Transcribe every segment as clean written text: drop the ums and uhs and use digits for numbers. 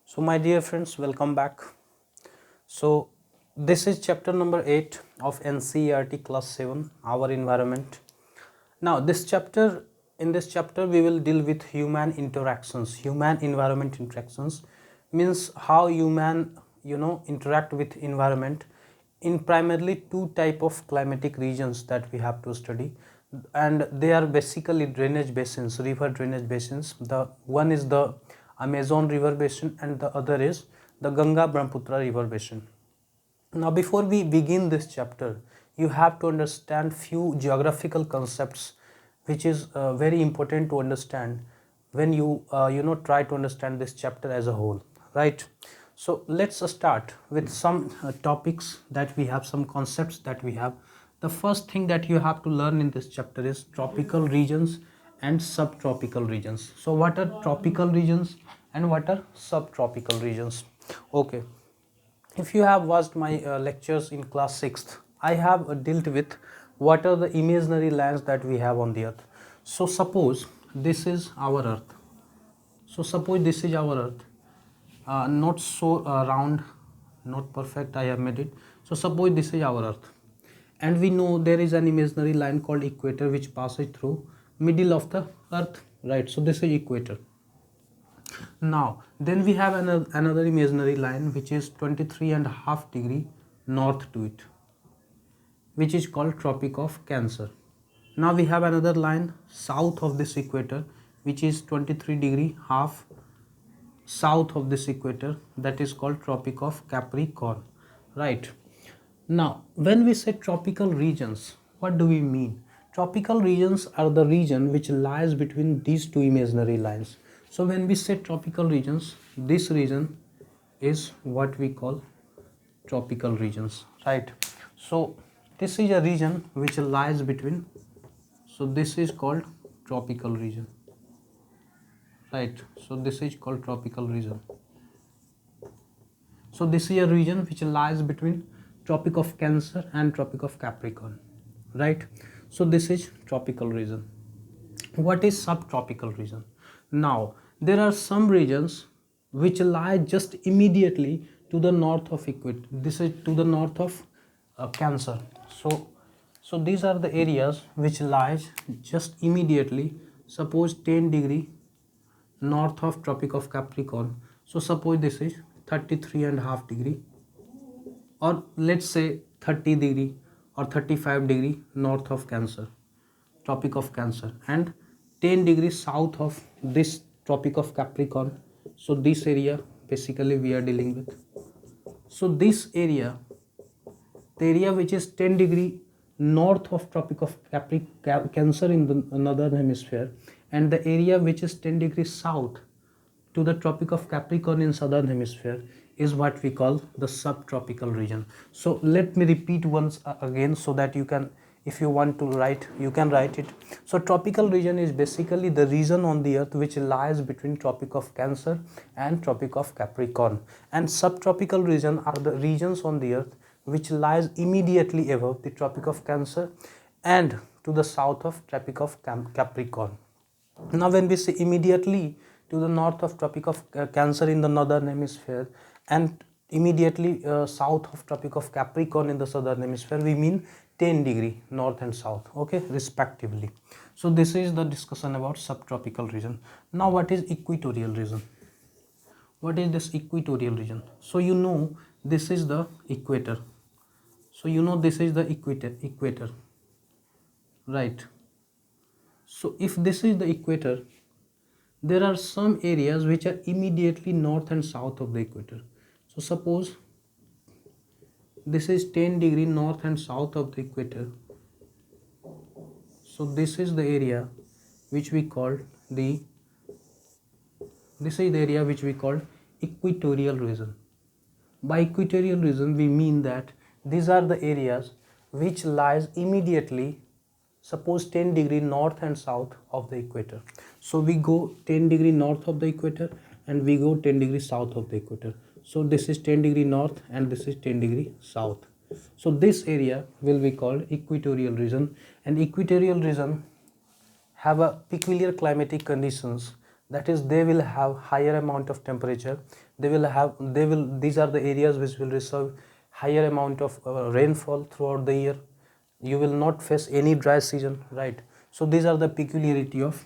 So my dear friends, welcome back. So this is chapter number 8 of NCERT class 7, our environment. Now in this chapter we will deal with human interactions. Human environment interactions means how human interact with environment in primarily two type of climatic regions that we have to study, and they are basically drainage basins, river drainage basins. The one is the Amazon river basin and the other is the Ganga Brahmaputra river basin. Now before we begin this chapter, you have to understand few geographical concepts which is very important to understand when you try to understand this chapter as a whole, right? So let's start with some topics that we have, some concepts that we have. The first thing that you have to learn in this chapter is tropical regions and subtropical regions. So what are tropical regions and what are subtropical regions? Okay, if you have watched my lectures in class 6th, I have dealt with what are the imaginary lands that we have on the earth. So suppose this is our earth. So suppose this is our earth, not so round, not perfect, I have made it. So suppose this is our earth, and we know there is an imaginary line called equator which passes through middle of the earth, right? So this is equator. Now then we have another imaginary line which is 23.5 degree north to it, which is called Tropic of Cancer. Now we have another line south of this equator which is 23 degree half south of this equator, that is called Tropic of Capricorn, right? Now when we say tropical regions, what do we mean? Tropical regions are the region which lies between these two imaginary lines. So when we say tropical regions, this region is what we call tropical regions, right? So this is a region which lies between, so this is called tropical region, right? So this is called tropical region. So this is a region which lies between Tropic of Cancer and Tropic of Capricorn, right? So this is tropical region. What is subtropical region? Now there are some regions which lie just immediately to the north of equator. This is to the north of Cancer. So these are the areas which lies just immediately, suppose 10 degree north of Tropic of Capricorn. So suppose this is 33.5 degree, or let's say 30 degree or 35 degree north of Cancer, Tropic of Cancer, and 10 degrees south of this Tropic of Capricorn. So this area basically we are dealing with. So this area, the area which is 10 degree north of Tropic of Cancer in the northern hemisphere, and the area which is 10 degrees south to the Tropic of Capricorn in southern hemisphere is what we call the subtropical region. So let me repeat once again so that you can, if you want to write, you can write it. So tropical region is basically the region on the earth which lies between Tropic of Cancer and Tropic of Capricorn, and subtropical region are the regions on the earth which lies immediately above the Tropic of Cancer and to the south of Tropic of Capricorn. Now when we say immediately to the north of Tropic of Cancer in the northern hemisphere and immediately south of Tropic of Capricorn in the southern hemisphere, we mean 10 degree north and south, okay, respectively. So this is the discussion about subtropical region. Now what is equatorial region? What is this equatorial region? So you know this is the equator. So you know this is the equator, right? So if this is the equator, there are some areas which are immediately north and south of the equator. So suppose this is 10 degree north and south of the equator. So this is the area which we call equatorial region. By equatorial region we mean that these are the areas which lies immediately, suppose 10 degree north and south of the equator. So we go 10 degree north of the equator and we go 10 degree south of the equator. So this is 10 degree north and this is 10 degree south. So this area will be called equatorial region, and equatorial region have a peculiar climatic conditions that is they will have higher amount of temperature, these are the areas which will receive higher amount of rainfall throughout the year. You will not face any dry season, right? So these are the peculiarity of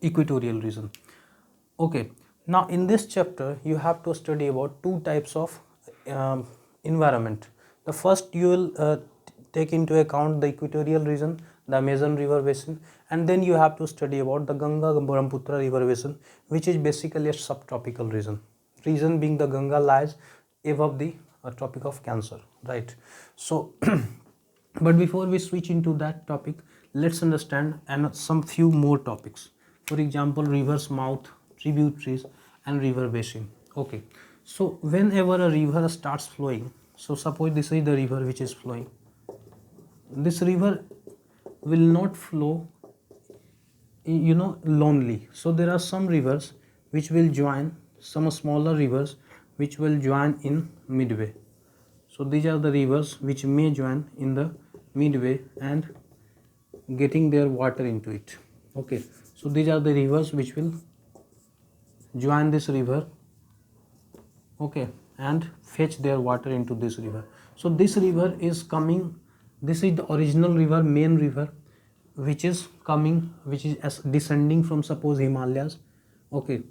equatorial region. Okay, now in this chapter you have to study about two types of environment. The first, you will take into account the equatorial region, the Amazon river basin, and then you have to study about the Ganga Brahmaputra river basin, which is basically a subtropical region. Reason being the Ganga lies above the Tropic of Cancer, right? So but before we switch into that topic, let's understand and some few more topics. For example, rivers mouth, tributaries, and river basin. Okay, so whenever a river starts flowing, so suppose this is the river which is flowing, this river will not flow lonely. So there are some rivers which will join, some smaller rivers which will join in midway. So these are the rivers which may join in the midway and getting their water into it. Okay, so these are the rivers which will join this river, okay, and fetch their water into this river. So this river is coming, this is the original river, main river, which is coming, which is as descending from suppose Himalayas, okay,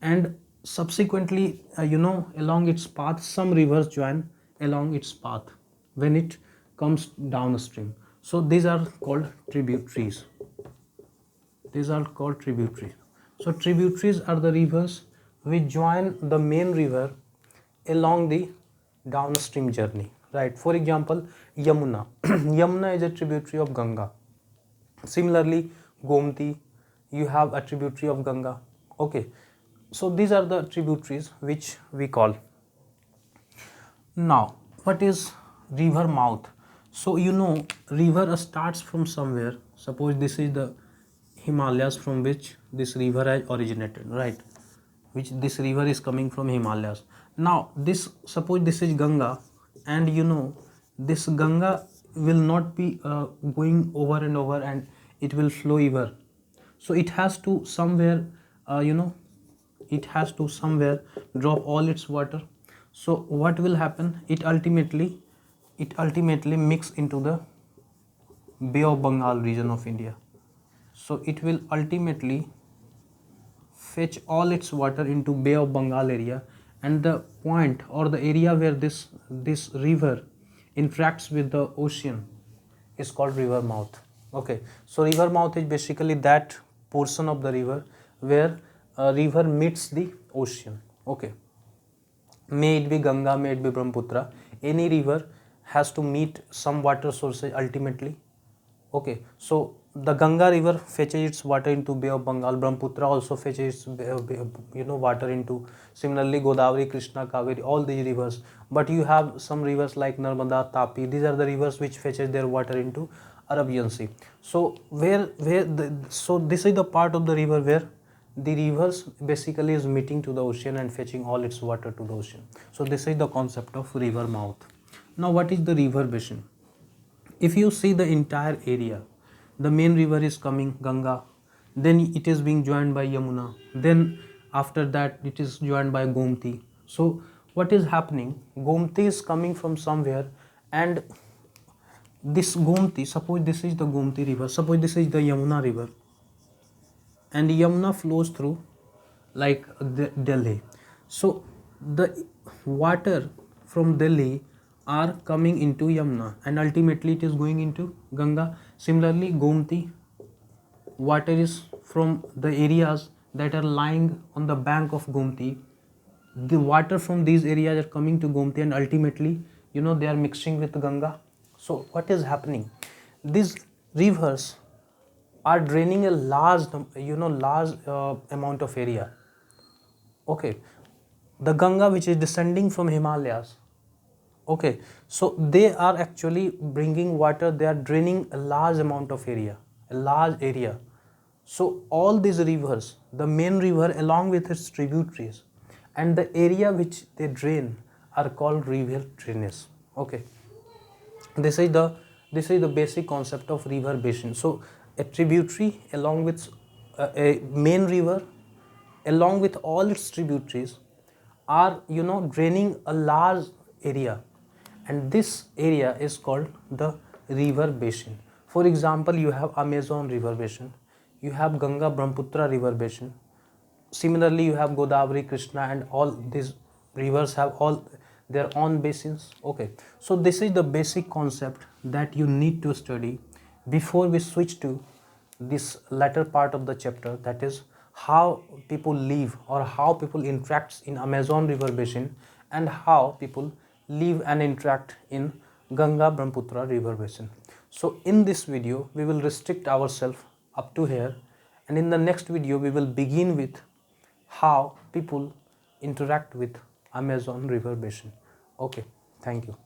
and subsequently along its path some rivers join along its path when it comes downstream. So these are called tributaries. These are called tributaries. So tributaries are the rivers which join the main river along the downstream journey, right? For example, Yamuna. Yamuna is a tributary of Ganga. Similarly, Gomti, you have a tributary of Ganga. Okay, so these are the tributaries which we call. Now, what is river mouth? So river starts from somewhere. Suppose this is the Himalayas from which this river has originated, right? Which this river is coming from Himalayas. Now this, suppose this is Ganga, and this Ganga will not be going over and over and it will flow ever. So it has to somewhere it has to somewhere drop all its water. So what will happen? It ultimately mix into the Bay of Bengal region of India. So it will ultimately fetch all its water into Bay of Bengal area, and the point or the area where this river interacts with the ocean is called river mouth. Okay, so river mouth is basically that portion of the river where a river meets the ocean. Okay, may it be Ganga, may it be Brahmaputra, any river has to meet some water sources ultimately. Okay, so the Ganga river fetches its water into Bay of Bengal, Brahmaputra also fetches water into, similarly Godavari, Krishna, Kaveri, all these rivers. But you have some rivers like Narmada, Tapi, these are the rivers which fetches their water into Arabian Sea. So so this is the part of the river where the rivers basically is meeting to the ocean and fetching all its water to the ocean. So this is the concept of river mouth. Now what is the river basin? If you see the entire area, the main river is coming Ganga, then it is being joined by Yamuna, then after that it is joined by Gomti. So what is happening? Gomti is coming from somewhere, and this Gomti, suppose this is the Gomti river, suppose this is the Yamuna river, and Yamuna flows through like Delhi. So the water from Delhi are coming into Yamuna and ultimately it is going into Ganga. Similarly, Gomti, water is from the areas that are lying on the bank of Gomti. The water from these areas are coming to Gomti and ultimately they are mixing with Ganga. So what is happening? These rivers are draining a large amount of area. Okay, the Ganga which is descending from Himalayas, okay, so they are actually bringing water, they are draining a large amount of area, a large area. So all these rivers, the main river along with its tributaries and the area which they drain are called river drainage. Okay, this is the basic concept of river basin. So a tributary along with a main river along with all its tributaries are draining a large area, and this area is called the river basin. For example, you have Amazon river basin, you have Ganga Brahmaputra river basin. Similarly, you have Godavari, Krishna, and all these rivers have all their own basins. Okay, so this is the basic concept that you need to study before we switch to this latter part of the chapter, that is how people live or how people interact in Amazon river basin and how people live and interact in Ganga Brahmaputra river basin. So in this video we will restrict ourselves up to here, and in the next video we will begin with how people interact with Amazon river basin. Okay, thank you.